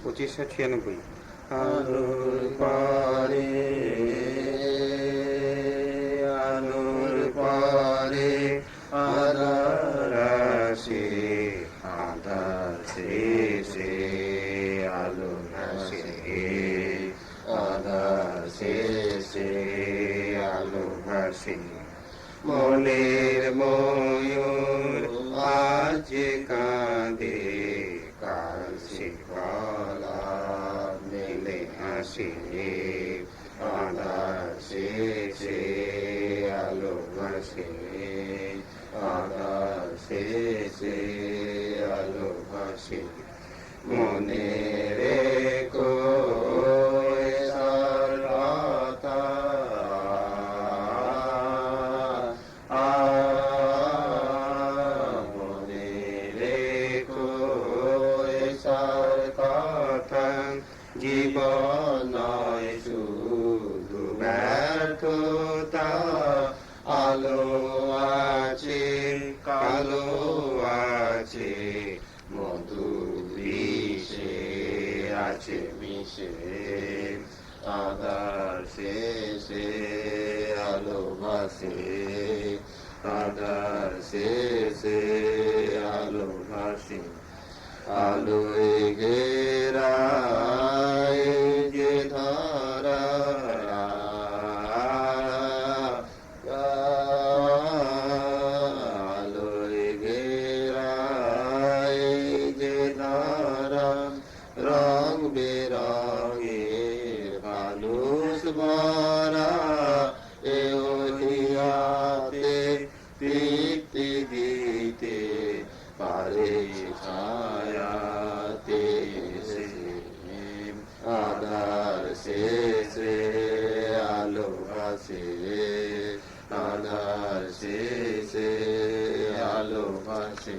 2596। আলোর পারে আলোর পারে আধার আসে আধার শেষে আলো আসে আধার শেষে আলো আসে মনের ময়ূর আজ কাঁদে কাল সে গলা মেলে হাসে আধার শেষে আলো আসে আধার শেষে আলো আসে মনে রেখো সারতা মনে রেখো সার কথা জীবন নয় শুধু ব্যর্থতা আলো আছে কালো আছে মধু বিষে আছে মিশে আধার শেষে আলো ভাসে আধার শেষে আলো ভাসে আলোয় ঘেরায় যে ধারা আলোয় ঘেরায় যে ধারা রং বেরঙের মানুষ ভরা এ ওহিয়াতে তৃপ্তি দিতে পারে ছায়াতে আধার শেষে আলো ভাসে আধার শেষে আলো ভাসে।